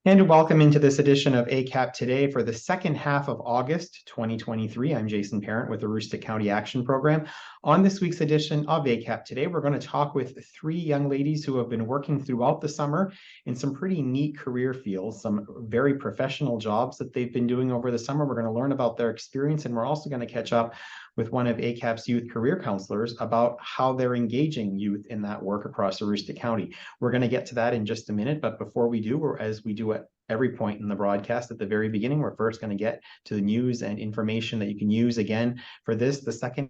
And welcome into this edition of ACAP Today for the second half of August 2023. I'm Jason Parent with the Aroostook County Action Program. On this week's edition of ACAP Today, we're going to talk with three young ladies who have been working throughout the summer in some pretty neat career fields, some very professional jobs that they've been doing over the summer. We're going to learn about their experience, and we're also going to catch up with one of ACAP's youth career counselors about how they're engaging youth in that work across Aroostook County. We're going to get to that in just a minute, but before we do, as we do at every point in the broadcast at the very beginning, we're first going to get to the news and information that you can use again for this, the second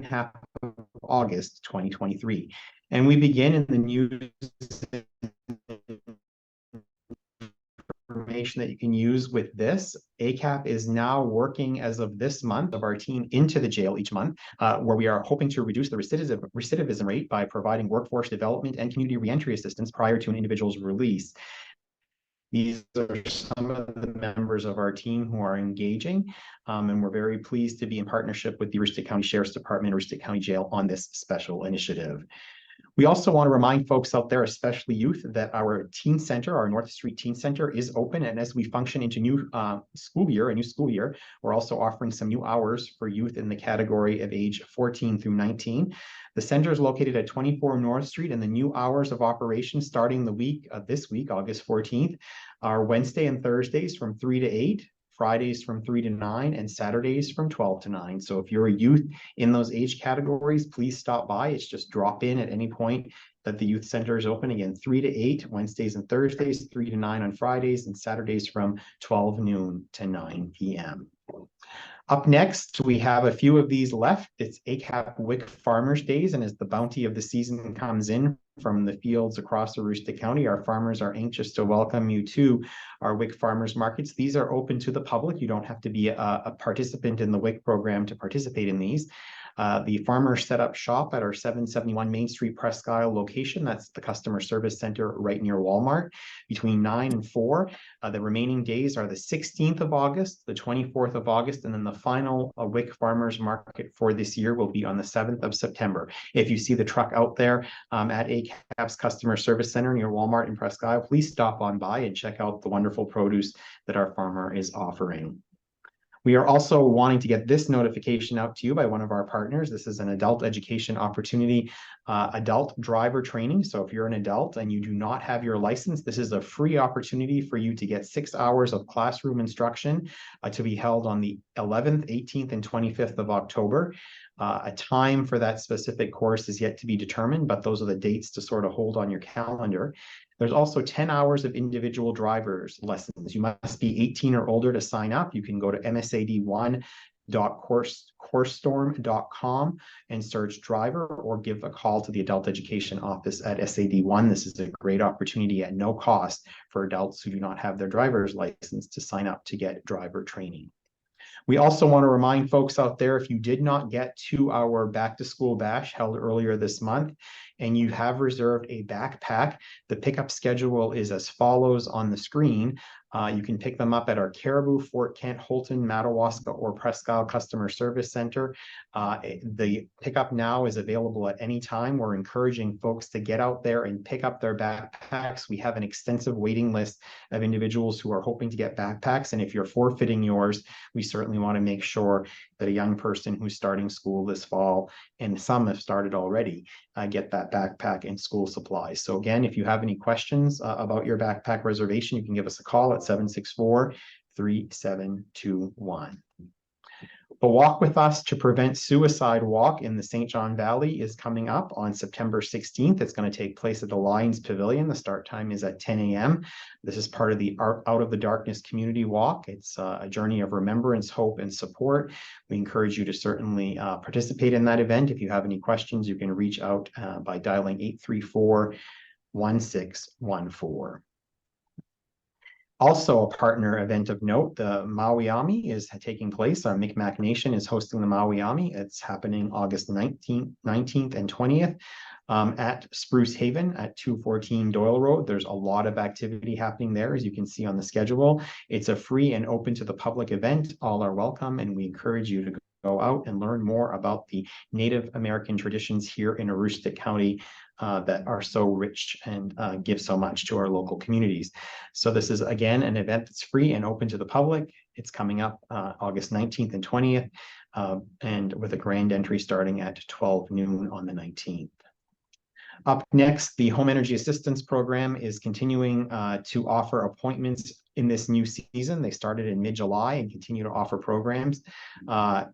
half of August 2023. And we begin in the news information that you can use with this. ACAP is now working as of this month of our team into the jail each month, where we are hoping to reduce the recidivism rate by providing workforce development and community reentry assistance prior to an individual's release. These are some of the members of our team who are engaging, and we're very pleased to be in partnership with the Aroostook County Sheriff's Department, Aroostook County Jail on this special initiative. We also want to remind folks out there, especially youth, that our teen center, our North Street Teen Center, is open. And as we function into a new school year, we're also offering some new hours for youth in the category of age 14 through 19. The center is located at 24 North Street, and the new hours of operation starting the week of this week, August 14th, are Wednesday and Thursdays from 3 to 8. Fridays from 3 to 9, and Saturdays from 12 to 9. So if you're a youth in those age categories, please stop by. It's just drop in at any point that the youth center is open. Again, 3 to 8 Wednesdays and Thursdays, 3 to 9 on Fridays, and Saturdays from 12 noon to 9 p.m. Up next, we have a few of these left. It's ACAP WIC Farmers Days, and as the bounty of the season comes in from the fields across Aroostook County, our farmers are anxious to welcome you to our WIC Farmers Markets. These are open to the public. You don't have to be a participant in the WIC program to participate in these. The farmers set up shop at our 771 Main Street Presque Isle location. That's the customer service center right near Walmart between 9 and 4. The remaining days are the 16th of August, the 24th of August, and then the final WIC Farmers Market for this year will be on the 7th of September. If you see the truck out there at ACAP's Customer Service Center near Walmart in Presque Isle, please stop on by and check out the wonderful produce that our farmer is offering. We are also wanting to get this notification out to you by one of our partners. This is an adult education opportunity, adult driver training. So if you're an adult and you do not have your license, this is a free opportunity for you to get 6 hours of classroom instruction to be held on the 11th, 18th, and 25th of October. A time for that specific course is yet to be determined, but those are the dates to sort of hold on your calendar. There's also 10 hours of individual driver's lessons. You must be 18 or older to sign up. You can go to msad1.coursestorm.com and search driver, or give a call to the adult education office at SAD1. This is a great opportunity at no cost for adults who do not have their driver's license to sign up to get driver training. We also want to remind folks out there, if you did not get to our back to school bash held earlier this month and you have reserved a backpack, the pickup schedule is as follows on the screen. You can pick them up at our Caribou, Fort Kent, Holton, Madawaska, or Presque Isle Customer Service Center. The pickup now is available at any time. We're encouraging folks to get out there and pick up their backpacks. We have an extensive waiting list of individuals who are hoping to get backpacks. And if you're forfeiting yours, we certainly want to make sure that a young person who's starting school this fall, and some have started already, get that backpack and school supplies. So again, if you have any questions about your backpack reservation, you can give us a call at 764-3721. The Walk With Us to Prevent Suicide walk in the St. John Valley is coming up on September 16th. It's going to take place at the Lions Pavilion. The start time is at 10 a.m. This is part of the Out of the Darkness community walk. It's a journey of remembrance, hope, and support. We encourage you to certainly participate in that event. If you have any questions, you can reach out by dialing 834-1614. Also, a partner event of note, the Maui Ami is taking place. Our Micmac Nation is hosting the Maui Ami. It's happening August 19th and 20th at Spruce Haven at 214 Doyle Road. There's a lot of activity happening there, as you can see on the schedule. It's a free and open to the public event. All are welcome, and we encourage you to go out and learn more about the Native American traditions here in Aroostook County that are so rich and give so much to our local communities. So this is, again, an event that's free and open to the public. It's coming up August 19th and 20th, and with a grand entry starting at 12 noon on the 19th. Up next, the Home Energy Assistance Program is continuing to offer appointments in this new season. They started in mid-July and continue to offer programs.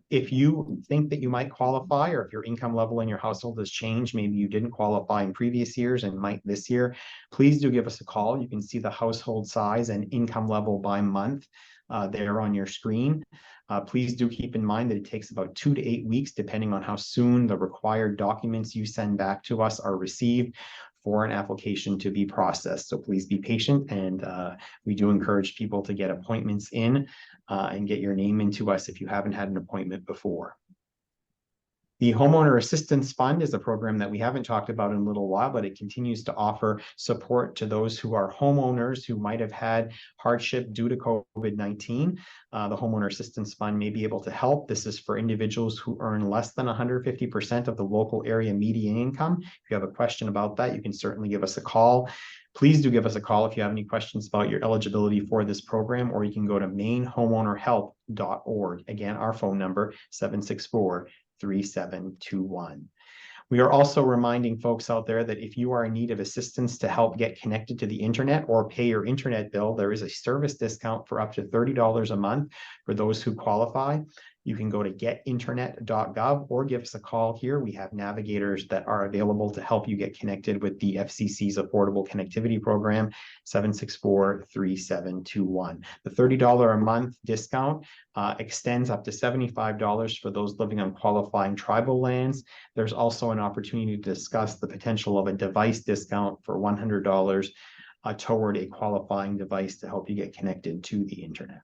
If you think that you might qualify, or if your income level in your household has changed, maybe you didn't qualify in previous years and might this year, please do give us a call. You can see the household size and income level by month there on your screen. Please do keep in mind that it takes about 2 to 8 weeks, depending on how soon the required documents you send back to us are received, for an application to be processed. So please be patient, and we do encourage people to get appointments in and get your name into us if you haven't had an appointment before. The Homeowner Assistance Fund is a program that we haven't talked about in a little while, but it continues to offer support to those who are homeowners who might have had hardship due to COVID-19. The Homeowner Assistance Fund may be able to help. This is for individuals who earn less than 150% of the local area median income. If you have a question about that, you can certainly give us a call. Please do give us a call if you have any questions about your eligibility for this program, or you can go to mainhomeownerhelp.org. Again, our phone number, 764-3721. We are also reminding folks out there that if you are in need of assistance to help get connected to the internet or pay your internet bill, there is a service discount for up to $30 a month for those who qualify. You can go to getinternet.gov or give us a call here. We have navigators that are available to help you get connected with the FCC's Affordable Connectivity Program, 764-3721. The $30 a month discount extends up to $75 for those living on qualifying tribal lands. There's also an opportunity to discuss the potential of a device discount for $100 toward a qualifying device to help you get connected to the internet.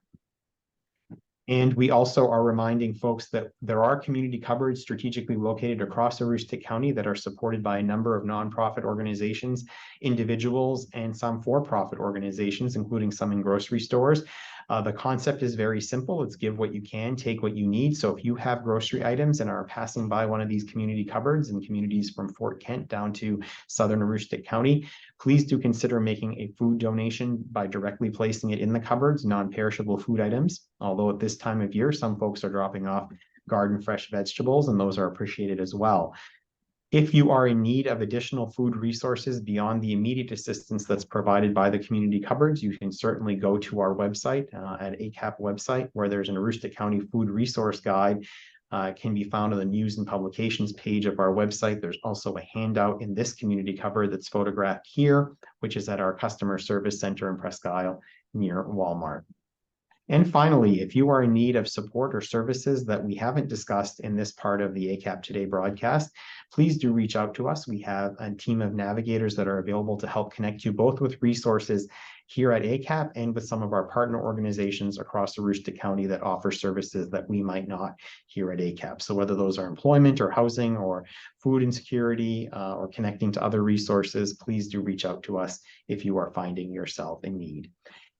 And we also are reminding folks that there are community cupboards strategically located across Aroostook County that are supported by a number of nonprofit organizations, individuals, and some for-profit organizations, including some in grocery stores. The concept is very simple. It's give what you can, take what you need. So if you have grocery items and are passing by one of these community cupboards in communities from Fort Kent down to southern Aroostook County, please do consider making a food donation by directly placing it in the cupboards, non-perishable food items. Although at this time of year, some folks are dropping off garden fresh vegetables, and those are appreciated as well. If you are in need of additional food resources beyond the immediate assistance that's provided by the community cupboards, you can certainly go to our website at ACAP website, where there's an Aroostook County Food Resource Guide. Can be found on the news and publications page of our website. There's also a handout in this community cupboard that's photographed here, which is at our customer service center in Presque Isle near Walmart. And finally, if you are in need of support or services that we haven't discussed in this part of the ACAP Today broadcast, please do reach out to us. We have a team of navigators that are available to help connect you both with resources here at ACAP and with some of our partner organizations across Aroostook County that offer services that we might not here at ACAP. So whether those are employment or housing or food insecurity or connecting to other resources, please do reach out to us if you are finding yourself in need.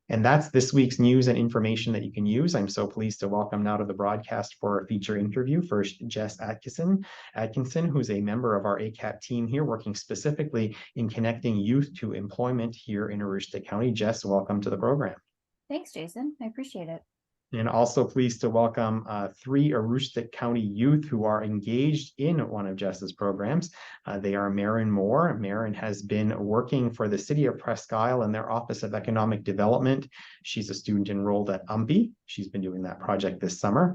And that's this week's news and information that you can use. I'm so pleased to welcome now to the broadcast for a feature interview, first Jess Atkinson, who's a member of our ACAP team here, working specifically in connecting youth to employment here in Aroostook County. Jess, welcome to the program. Thanks, Jason. I appreciate it. And also pleased to welcome 3 Aroostook County youth who are engaged in one of Jess's programs. They are Marin Moore. Marin has been working for the City of Presque Isle in their Office of Economic Development. She's a student enrolled at UMPI. She's been doing that project this summer.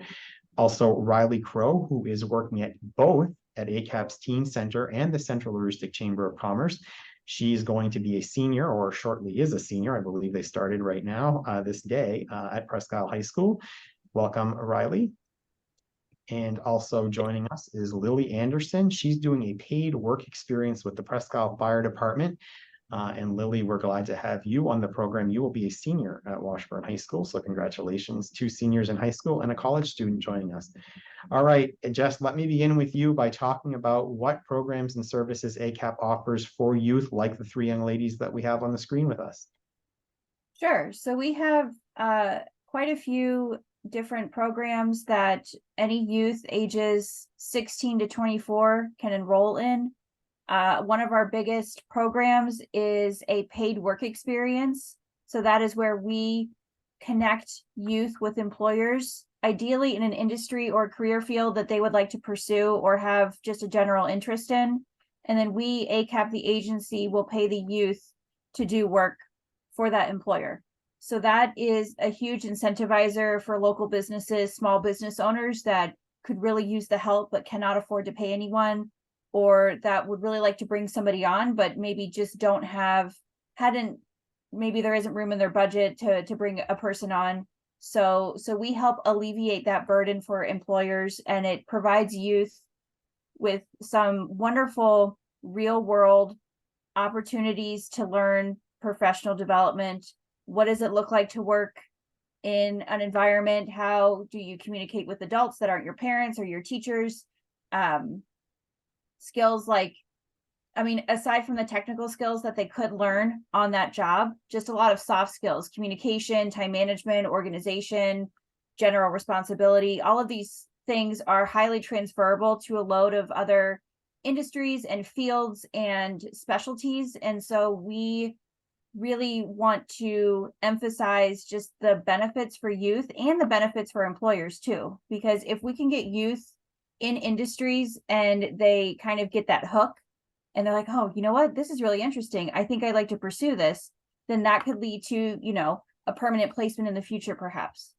Also, Riley Crow, who is working at both at ACAP's Teen Center and the Central Aroostook Chamber of Commerce. She's going to be a senior, or shortly is a senior. I believe they started right now this day at Presque Isle High School. Welcome, Riley. And also joining us is Lily Anderson. She's doing a paid work experience with the Presque Isle Fire Department. And Lily, we're glad to have you on the program. You will be a senior at Washburn High School. So congratulations, 2 seniors in high school and a college student joining us. All right, Jess, let me begin with you by talking about what programs and services ACAP offers for youth like the 3 young ladies that we have on the screen with us. Sure. So we have quite a few different programs that any youth ages 16 to 24 can enroll in. One of our biggest programs is a paid work experience. So that is where we connect youth with employers, ideally in an industry or career field that they would like to pursue or have just a general interest in. And then we, ACAP, the agency, will pay the youth to do work for that employer. So that is a huge incentivizer for local businesses, small business owners that could really use the help but cannot afford to pay anyone, or that would really like to bring somebody on, but maybe just maybe there isn't room in their budget to bring a person on. So we help alleviate that burden for employers, and it provides youth with some wonderful real world opportunities to learn professional development. What does it look like to work in an environment? How do you communicate with adults that aren't your parents or your teachers? Skills like, I mean, aside from the technical skills that they could learn on that job, just a lot of soft skills, communication, time management, organization, general responsibility. All of these things are highly transferable to a load of other industries and fields and specialties. And so we really want to emphasize just the benefits for youth and the benefits for employers too, because if we can get youth in industries and they kind of get that hook and they're like, oh, you know what, this is really interesting, I think I'd like to pursue this, then that could lead to, a permanent placement in the future perhaps.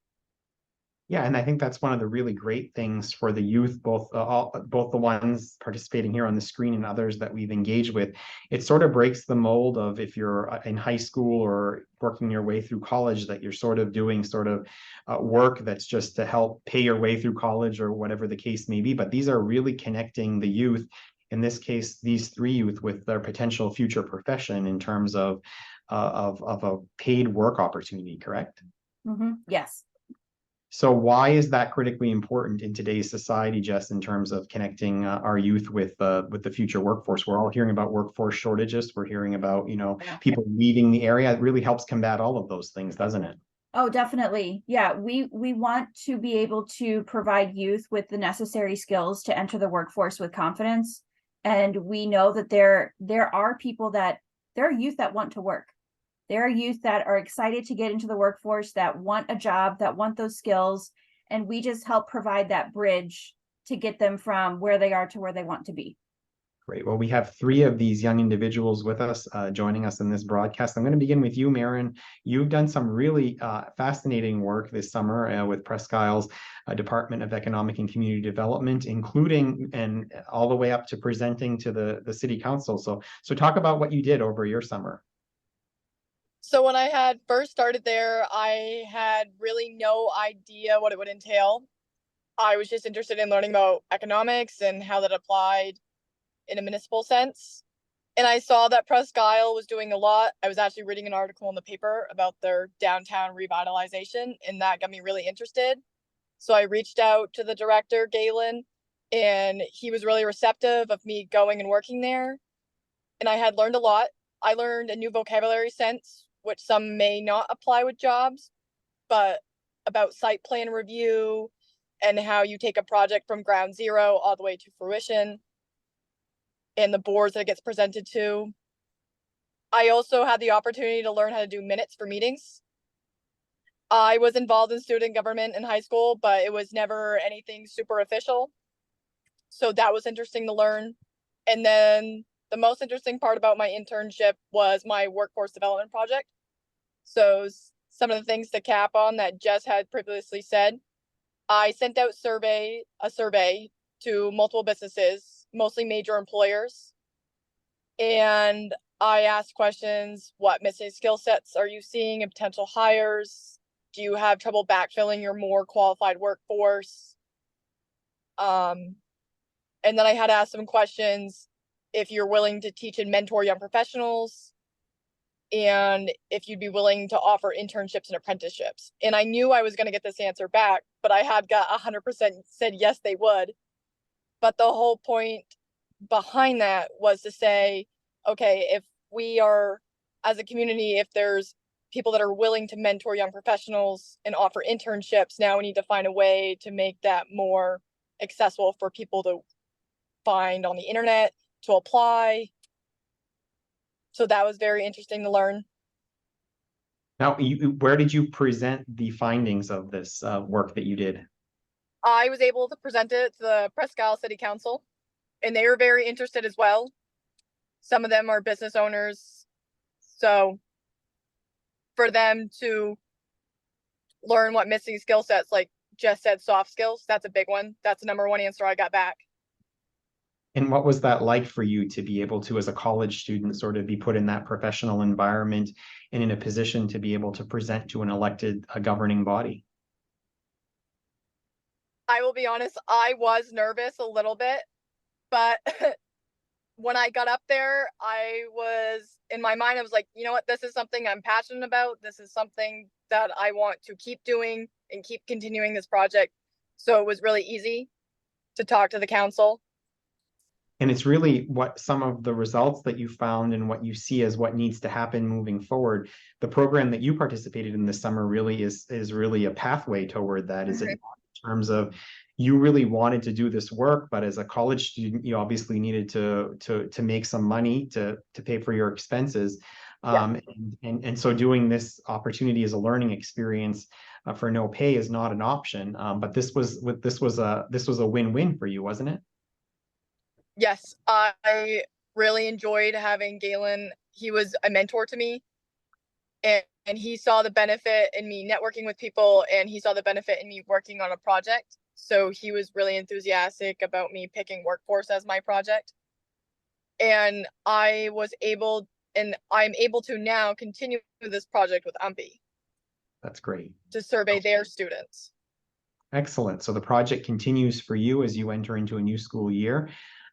Yeah, and I think that's one of the really great things for the youth, both both the ones participating here on the screen and others that we've engaged with. It sort of breaks the mold of, if you're in high school or working your way through college, that you're sort of doing work that's just to help pay your way through college or whatever the case may be. But these are really connecting the youth, in this case, these three youth, with their potential future profession in terms of a paid work opportunity, correct? Yes. So why is that critically important in today's society, Jess, in terms of connecting our youth with the future workforce? We're all hearing about workforce shortages. We're hearing about, Yeah. people leaving the area. It really helps combat all of those things, doesn't it? Oh, definitely. Yeah, we want to be able to provide youth with the necessary skills to enter the workforce with confidence. And we know that there are youth that want to work. There are youth that are excited to get into the workforce, that want a job, that want those skills, and we just help provide that bridge to get them from where they are to where they want to be. Great. Well, we have three of these young individuals with us, joining us in this broadcast. I'm going to begin with you, Marin. You've done some really fascinating work this summer with Presque Isle's Department of Economic and Community Development, including and all the way up to presenting to the City Council. So talk about what you did over your summer. So when I had first started there, I had really no idea what it would entail. I was just interested in learning about economics and how that applied in a municipal sense. And I saw that Presque Isle was doing a lot. I was actually reading an article in the paper about their downtown revitalization, and that got me really interested. So I reached out to the director, Galen, and he was really receptive of me going and working there. And I had learned a lot. I learned a new vocabulary sense, which some may not apply with jobs, but about site plan review and how you take a project from ground zero all the way to fruition and the boards that it gets presented to. I also had the opportunity to learn how to do minutes for meetings. I was involved in student government in high school, but it was never anything super official. So that was interesting to learn. And then the most interesting part about my internship was my workforce development project. So some of the things to cap on that Jess had previously said, I sent out a survey to multiple businesses, mostly major employers. And I asked questions: what missing skill sets are you seeing in potential hires? Do you have trouble backfilling your more qualified workforce? And then I had to ask some questions if you're willing to teach and mentor young professionals, and if you'd be willing to offer internships and apprenticeships. And I knew I was going to get this answer back, but I had got 100% said yes, they would. But the whole point behind that was to say, okay, if we are, as a community, if there's people that are willing to mentor young professionals and offer internships, now we need to find a way to make that more accessible for people to find on the internet to apply. So that was very interesting to learn. Now, where did you present the findings of this work that you did? I was able to present it to the Presque Isle City Council, and they were very interested as well. Some of them are business owners, so for them to learn what missing skill sets, like Jess said, soft skills, that's a big one. That's the number one answer I got back. And what was that like for you to be able to, as a college student, sort of be put in that professional environment and in a position to be able to present to an elected governing body? I will be honest, I was nervous a little bit, but when I got up there, I was in my mind, I was like, you know what, this is something I'm passionate about. This is something that I want to keep doing and keep continuing this project. So it was really easy to talk to the council. And it's really what some of the results that you found and what you see as what needs to happen moving forward. The program that you participated in this summer really is really a pathway toward that. Is it in terms of you really wanted to do this work, but as a college student, you obviously needed to make some money to pay for your expenses. And so doing this opportunity as a learning experience for no pay is not an option. But this was a win-win for you, wasn't it? Yes, I really enjoyed having Galen. He was a mentor to me, and he saw the benefit in me networking with people, and he saw the benefit in me working on a project. So he was really enthusiastic about me picking workforce as my project. And I'm able to now continue this project with UMPI. That's great. To survey their students. Excellent. So the project continues for you as you enter into a new school year.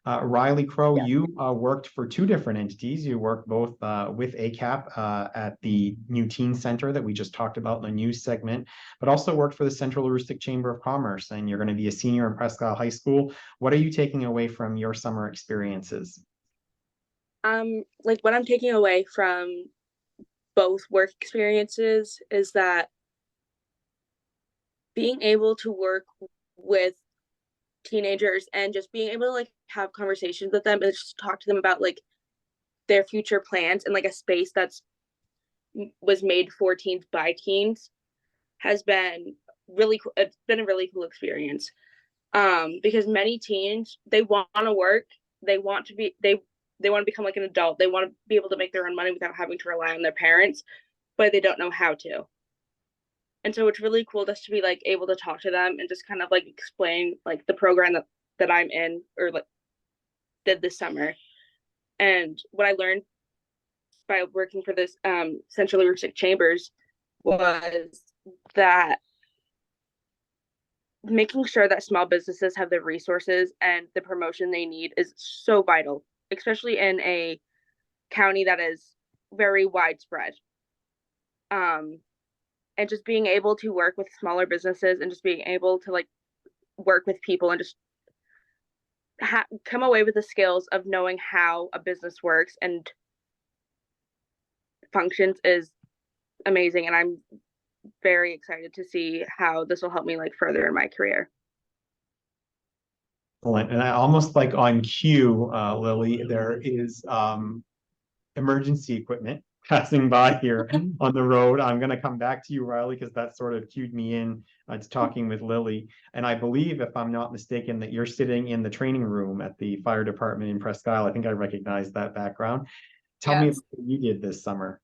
Riley Crow, you worked for two different entities. You worked both with ACAP at the New Teen Center that we just talked about in the news segment, but also worked for the Central Heuristic Chamber of Commerce, and you're going to be a senior in Presque Isle High School. What are you taking away from your summer experiences? Like what I'm taking away from both work experiences is that being able to work with teenagers and just being able to like have conversations with them and just talk to them about like their future plans and like a space that's was made for teens by teens has been really cool. It's been a really cool experience because many teens, they want to work, they want to become like an adult, they want to be able to make their own money without having to rely on their parents, but they don't know how to. And so it's really cool just to be like able to talk to them and just kind of like explain like the program that I'm in or like did this summer. And what I learned by working for this Central Heuristic Chambers was that making sure that small businesses have the resources and the promotion they need is so vital, especially in a county that is very widespread. And just being able to work with smaller businesses and just being able to like work with people and just come away with the skills of knowing how a business works and functions is amazing. And I'm very excited to see how this will help me like further in my career. Excellent. And I almost like on cue, Lily, there is emergency equipment passing by here on the road. I'm going to come back to you, Riley, because that sort of cued me in to talking with Lily. And I believe, if I'm not mistaken, that you're sitting in the training room at the fire department in Presque Isle. I think I recognize that background. Tell me what you did this summer.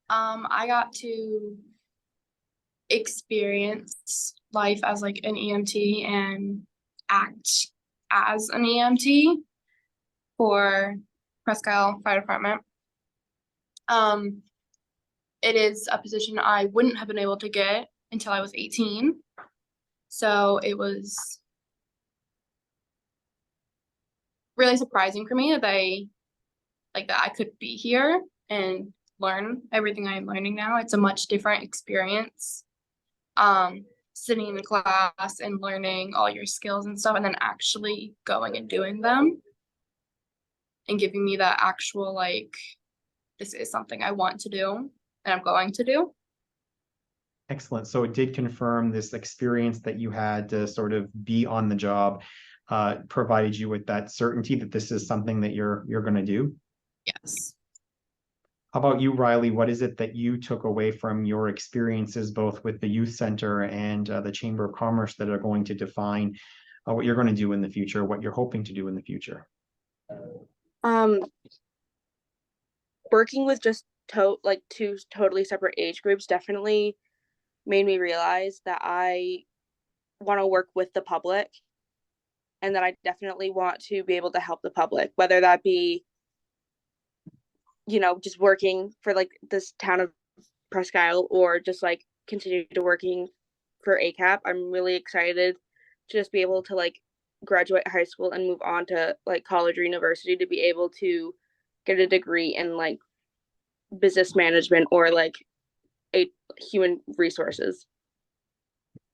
I got to experience life as like an EMT and act as an EMT for Presque Isle Fire Department. It is a position I wouldn't have been able to get until I was 18. So it was really surprising for me that I could be here and learn everything I'm learning now. It's a much different experience. Sitting in the class and learning all your skills and stuff, and then actually going and doing them and giving me that actual like, this is something I want to do and I'm going to do. Excellent. So it did confirm this experience that you had to sort of be on the job. provided you with that certainty that this is something that you're going to do? Yes. How about you, Riley? What is it that you took away from your experiences, both with the youth center and the Chamber of Commerce, that are going to define what you're going to do in the future, what you're hoping to do in the future? Working with just two totally separate age groups definitely made me realize that I want to work with the public, and that I definitely want to be able to help the public, whether that be, just working for like this town of Presque Isle, or just like continue to working for ACAP. I'm really excited to just be able to like graduate high school and move on to like college or university, to be able to get a degree in like business management or like human resources.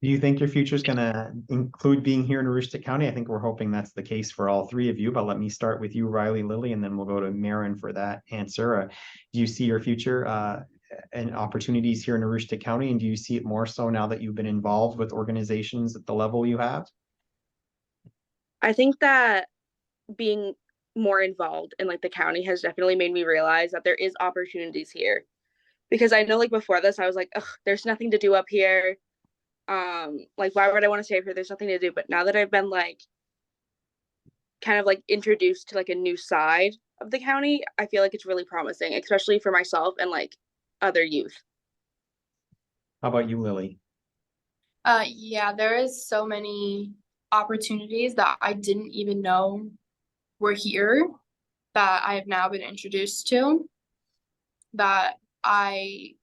Do you think your future is going to include being here in Aroostook County? I think we're hoping that's the case for all three of you, but let me start with you, Riley, Lily, and then we'll go to Maren for that answer. Do you see your future and opportunities here in Aroostook County, and do you see it more so now that you've been involved with organizations at the level you have? I think that being more involved in like the county has definitely made me realize that there is opportunities here, because I know like before this I was like, ugh, there's nothing to do up here. Like, why would I want to stay up here? There's nothing to do. But now that I've been like kind of like introduced to like a new side of the county, I feel like it's really promising, especially for myself and like other youth. How about you, Lily? Yeah, there is so many opportunities that I didn't even know were here, that I have now been introduced to, that I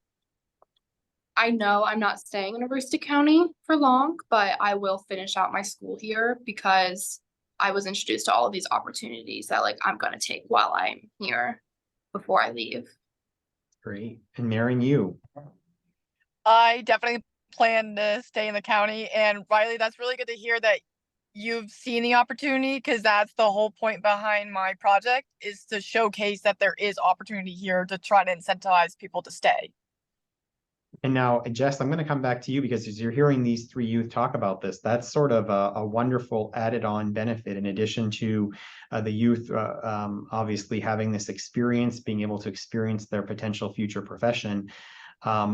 know I'm not staying in Aroostook County for long, but I will finish out my school here, because I was introduced to all of these opportunities that like I'm gonna take while I'm here before I leave. Great. And Maren, you? I definitely plan to stay in the county. And Riley, that's really good to hear that you've seen the opportunity, because that's the whole point behind my project, is to showcase that there is opportunity here to try to incentivize people to stay. And now, Jess, I'm going to come back to you, because as you're hearing these three youth talk about this, that's sort of a wonderful added on benefit, in addition to the youth obviously having this experience, being able to experience their potential future profession.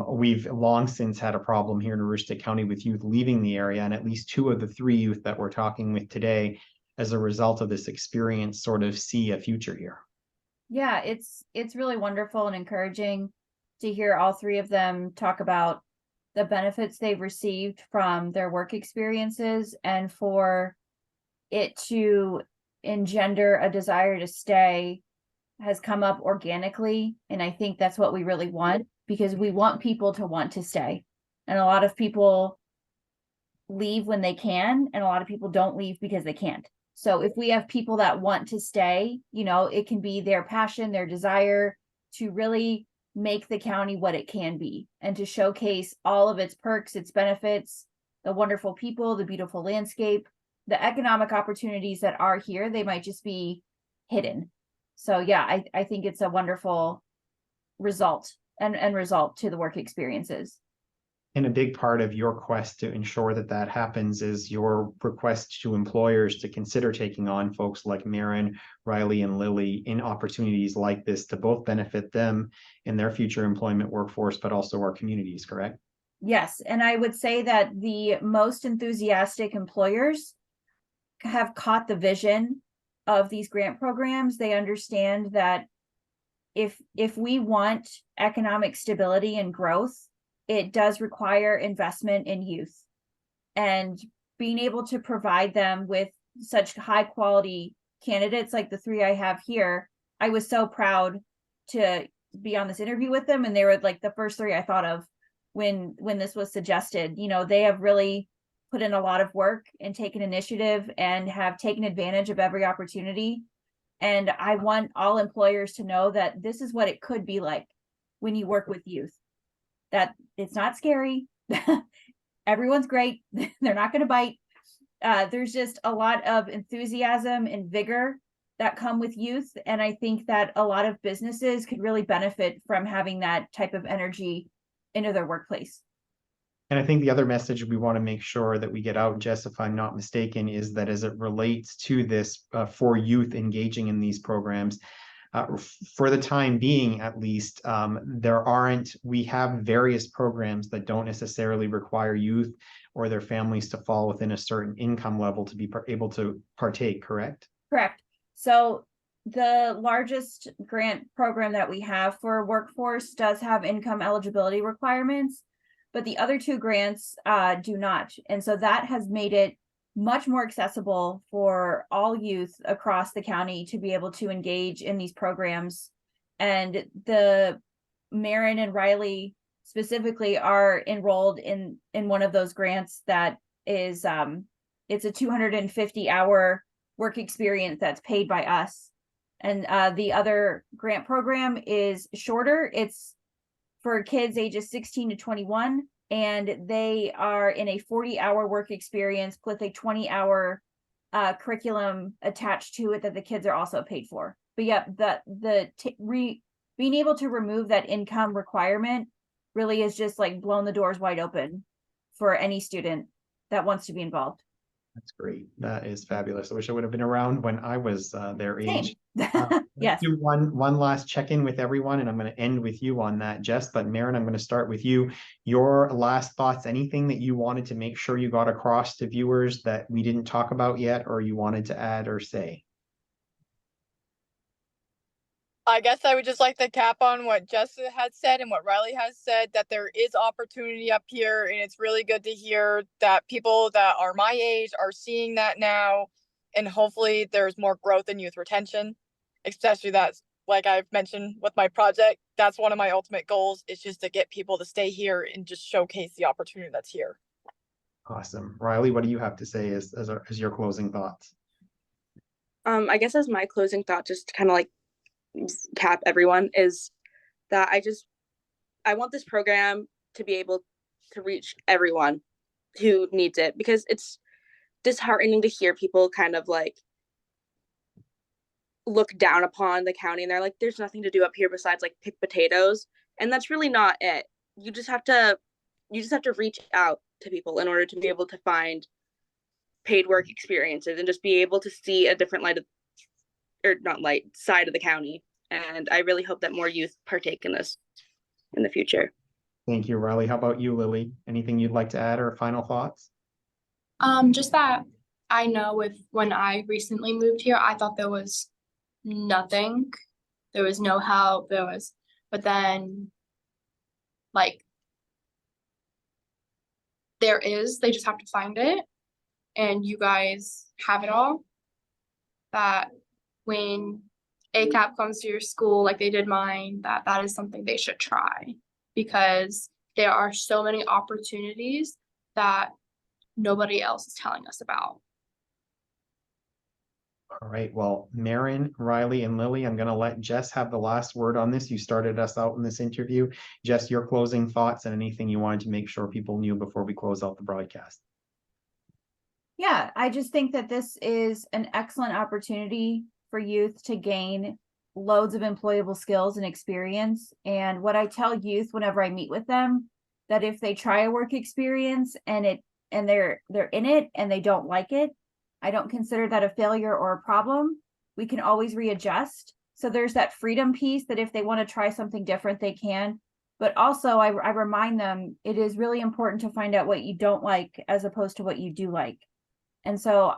We've long since had a problem here in Aroostook County with youth leaving the area, and at least two of the three youth that we're talking with today, as a result of this experience, sort of see a future here. Yeah, it's really wonderful and encouraging to hear all three of them talk about the benefits they've received from their work experiences, and for it to engender a desire to stay has come up organically. And I think that's what we really want, because we want people to want to stay. And a lot of people leave when they can, and a lot of people don't leave because they can't. So if we have people that want to stay, it can be their passion, their desire to really make the county what it can be, and to showcase all of its perks, its benefits, the wonderful people, the beautiful landscape, the economic opportunities that are here. They might just be hidden. So yeah, I think it's a wonderful result and result to the work experiences. And a big part of your quest to ensure that that happens is your request to employers to consider taking on folks like Maren, Riley, and Lily in opportunities like this, to both benefit them in their future employment workforce, but also our communities, correct? Yes, and I would say that the most enthusiastic employers have caught the vision of these grant programs. They understand that if we want economic stability and growth, it does require investment in youth, and being able to provide them with such high quality candidates like the three I have here. I was so proud to be on this interview with them, and they were like the first three I thought of when this was suggested. They have really put in a lot of work and taken initiative and have taken advantage of every opportunity. And I want all employers to know that this is what it could be like when you work with youth, that it's not scary. Everyone's great. They're not going to bite. There's just a lot of enthusiasm and vigor that come with youth. And I think that a lot of businesses could really benefit from having that type of energy into their workplace. And I think the other message we want to make sure that we get out, Jess, if I'm not mistaken, is that as it relates to this for youth engaging in these programs, for the time being, at least, we have various programs that don't necessarily require youth or their families to fall within a certain income level to be able to partake, correct? Correct. So the largest grant program that we have for workforce does have income eligibility requirements, but the other two grants do not. And so that has made it much more accessible for all youth across the county to be able to engage in these programs. And the Marin and Riley specifically are enrolled in one of those grants that is it's a 250-hour work experience that's paid by us. And the other grant program is shorter. It's for kids ages 16 to 21, and they are in a 40-hour work experience with a 20-hour curriculum attached to it that the kids are also paid for. But yeah, being able to remove that income requirement really is just like blowing the doors wide open for any student that wants to be involved. That's great. That is fabulous. I wish I would have been around when I was their age. Yes. Let's do one last check-in with everyone, and I'm going to end with you on that, Jess. But Marin, I'm going to start with you. Your last thoughts, anything that you wanted to make sure you got across to viewers that we didn't talk about yet, or you wanted to add or say? I guess I would just like to cap on what Jessica had said and what Riley has said, that there is opportunity up here, and it's really good to hear that people that are my age are seeing that now, and hopefully there's more growth in youth retention, especially that's, like I've mentioned with my project, that's one of my ultimate goals, is just to get people to stay here and just showcase the opportunity that's here. Awesome. Riley, what do you have to say as your closing thoughts? I guess as my closing thought, just to kind of like cap everyone, is that I want this program to be able to reach everyone who needs it, because it's disheartening to hear people kind of like look down upon the county and they're like, there's nothing to do up here besides like pick potatoes. And that's really not it. You just have to reach out to people in order to be able to find paid work experiences and just be able to see a different side of the county. And I really hope that more youth partake in this in the future. Thank you, Riley. How about you, Lily? Anything you'd like to add or final thoughts? Just that I know when I recently moved here, I thought there was nothing. There was no help. But then like there is, they just have to find it. And you guys have it all. That when ACAP comes to your school, like they did mine, that is something they should try, because there are so many opportunities that nobody else is telling us about. All right. Well, Marin, Riley, and Lily, I'm going to let Jess have the last word on this. You started us out in this interview. Jess, your closing thoughts and anything you wanted to make sure people knew before we close out the broadcast. Yeah, I just think that this is an excellent opportunity for youth to gain loads of employable skills and experience. And what I tell youth whenever I meet with them, that if they try a work experience and they're in it and they don't like it, I don't consider that a failure or a problem. We can always readjust. So there's that freedom piece that if they want to try something different, they can. But also I remind them it is really important to find out what you don't like as opposed to what you do like. And so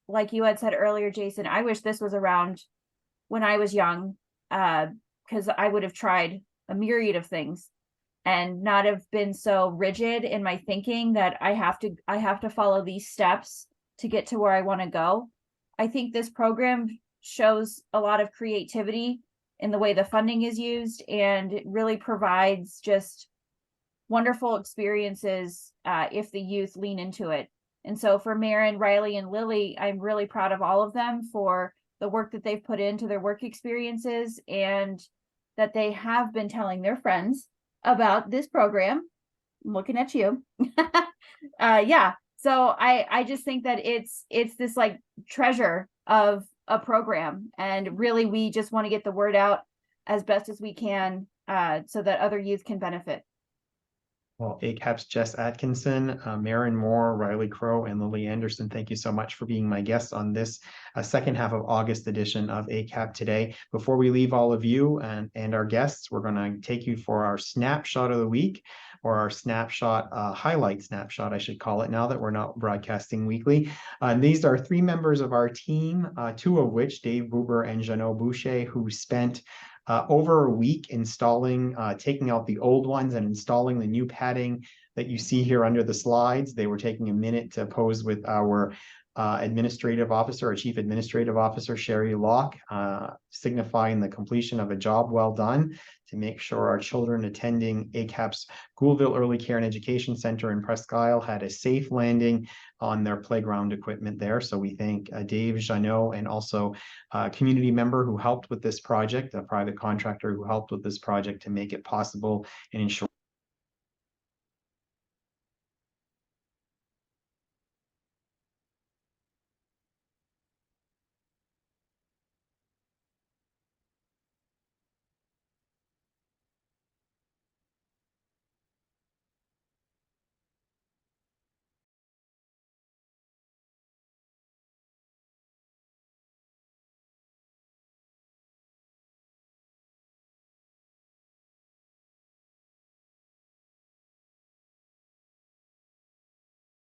like you had said earlier, Jason, I wish this was around when I was young, because I would have tried a myriad of things and not have been so rigid in my thinking that I have to follow these steps to get to where I want to go. I think this program shows a lot of creativity in the way the funding is used, and it really provides just wonderful experiences if the youth lean into it. And so for Marin, Riley, and Lily, I'm really proud of all of them for the work that they've put into their work experiences, and that they have been telling their friends about this program. I'm looking at you. Yeah. So I just think that it's this like treasure of a program, and really we just want to get the word out as best as we can so that other youth can benefit. Well, ACAP's Jess Atkinson, Maren Moore, Riley Crow, and Lily Anderson, thank you so much for being my guests on this second half of August edition of ACAP Today. Before we leave all of you and our guests, we're going to take you for our snapshot of the week, or our snapshot, highlight snapshot, I should call it, now that we're not broadcasting weekly. These are three members of our team, two of which, Dave Buber and Jeannot Boucher, who spent over a week installing, taking out the old ones and installing the new padding that you see here under the slides. They were taking a minute to pose with our administrative officer, our chief administrative officer, Sherry Locke, signifying the completion of a job well done to make sure our children attending ACAP's Goulville Early Care and Education Center in Presque Isle had a safe landing on their playground equipment there. So we thank Dave, Jeannot, and also a community member who helped with this project, a private contractor who helped with this project to make it possible and ensure